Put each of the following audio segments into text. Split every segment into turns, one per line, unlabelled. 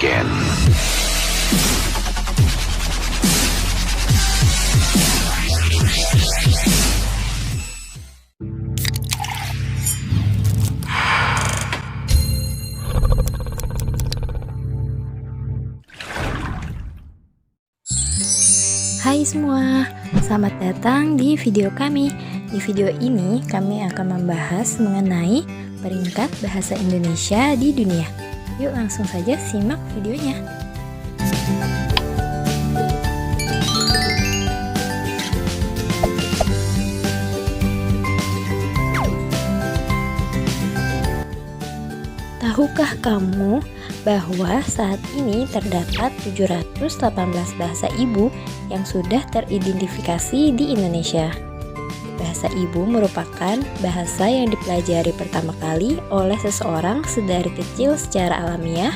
again.
Hai semua, selamat datang di video kami. Di video ini kami akan membahas mengenai peringkat bahasa Indonesia di dunia. Yuk langsung saja simak videonya. Tahukah kamu bahwa saat ini terdapat 718 bahasa ibu yang sudah teridentifikasi di Indonesia? Bahasa ibu merupakan bahasa yang dipelajari pertama kali oleh seseorang sedari kecil secara alamiah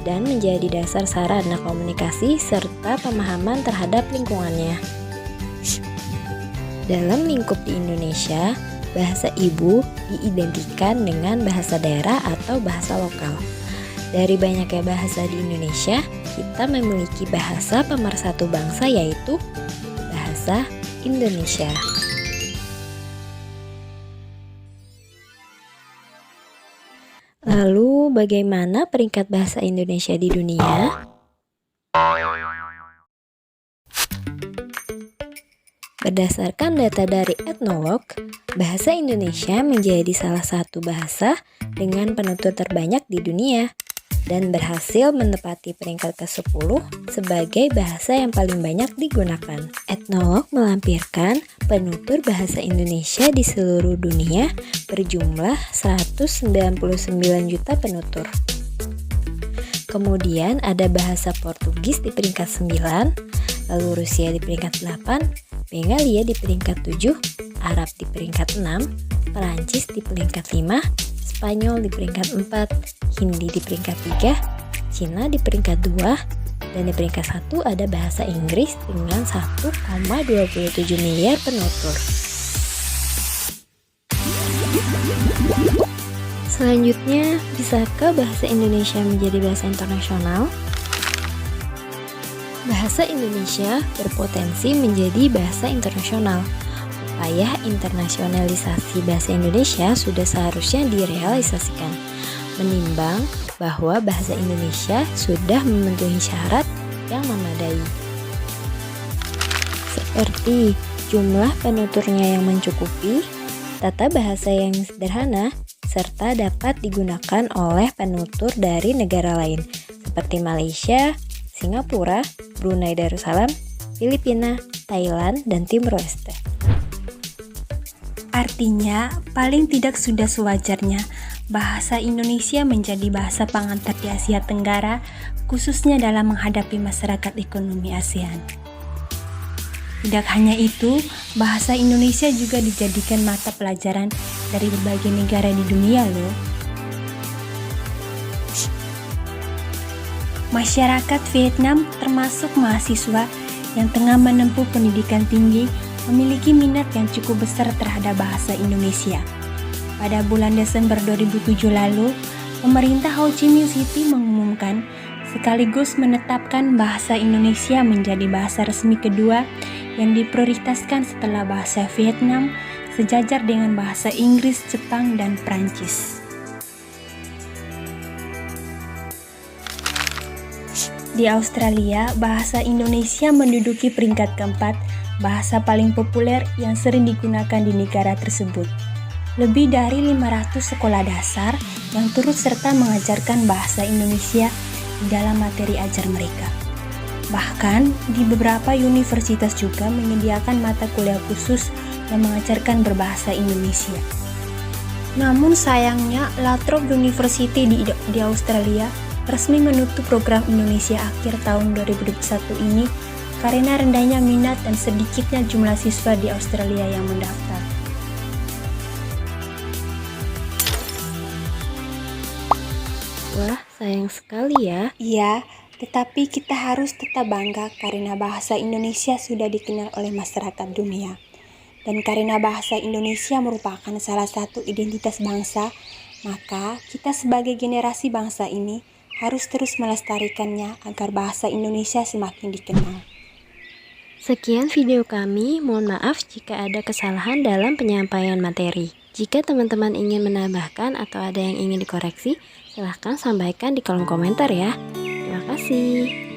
dan menjadi dasar sarana komunikasi serta pemahaman terhadap lingkungannya. Dalam lingkup di Indonesia, bahasa ibu diidentikan dengan bahasa daerah atau bahasa lokal. Dari banyaknya bahasa di Indonesia, kita memiliki bahasa pemersatu bangsa yaitu bahasa Indonesia. Lalu, bagaimana peringkat bahasa Indonesia di dunia? Berdasarkan data dari Ethnologue, bahasa Indonesia menjadi salah satu bahasa dengan penutur terbanyak di dunia dan berhasil menempati peringkat ke-10 sebagai bahasa yang paling banyak digunakan. Ethnologue melampirkan penutur bahasa Indonesia di seluruh dunia berjumlah 199 juta penutur. Kemudian ada bahasa Portugis di peringkat 9, lalu Rusia di peringkat 8, Bengalia di peringkat 7, Arab di peringkat 6, Perancis di peringkat 5, Spanyol di peringkat 4, Hindi di peringkat 3, Cina di peringkat 2, dan di peringkat 1 ada bahasa Inggris dengan 1,27 miliar penutur. Selanjutnya, bisakah bahasa Indonesia menjadi bahasa internasional? Bahasa Indonesia berpotensi menjadi bahasa internasional. Upaya internasionalisasi bahasa Indonesia sudah seharusnya direalisasikan, menimbang bahwa bahasa Indonesia sudah memenuhi syarat yang memadai, seperti jumlah penuturnya yang mencukupi, tata bahasa yang sederhana, serta dapat digunakan oleh penutur dari negara lain seperti Malaysia, Singapura, Brunei Darussalam, Filipina, Thailand, dan Timor Leste.
Artinya, paling tidak sudah sewajarnya bahasa Indonesia menjadi bahasa pengantar di Asia Tenggara, khususnya dalam menghadapi masyarakat ekonomi ASEAN. Tidak hanya itu, bahasa Indonesia juga dijadikan mata pelajaran dari berbagai negara di dunia loh. Masyarakat Vietnam termasuk mahasiswa yang tengah menempuh pendidikan tinggi memiliki minat yang cukup besar terhadap bahasa Indonesia. Pada bulan Desember 2007 lalu, pemerintah Ho Chi Minh City mengumumkan sekaligus menetapkan bahasa Indonesia menjadi bahasa resmi kedua yang diprioritaskan setelah bahasa Vietnam, sejajar dengan bahasa Inggris, Jepang, dan Prancis. Di Australia, bahasa Indonesia menduduki peringkat keempat bahasa paling populer yang sering digunakan di negara tersebut. Lebih dari 500 sekolah dasar yang turut serta mengajarkan bahasa Indonesia di dalam materi ajar mereka. Bahkan, di beberapa universitas juga menyediakan mata kuliah khusus yang mengajarkan berbahasa Indonesia. Namun sayangnya, La Trobe University di Australia resmi menutup program Indonesia akhir tahun 2021 ini karena rendahnya minat dan sedikitnya jumlah siswa di Australia yang mendaftar.
Wah, sayang sekali ya.
Iya, tetapi kita harus tetap bangga karena bahasa Indonesia sudah dikenal oleh masyarakat dunia. Dan karena bahasa Indonesia merupakan salah satu identitas bangsa, maka kita sebagai generasi bangsa ini harus terus melestarikannya agar bahasa Indonesia semakin dikenal.
Sekian video kami, mohon maaf jika ada kesalahan dalam penyampaian materi. Jika teman-teman ingin menambahkan atau ada yang ingin dikoreksi, silahkan sampaikan di kolom komentar ya. Terima kasih.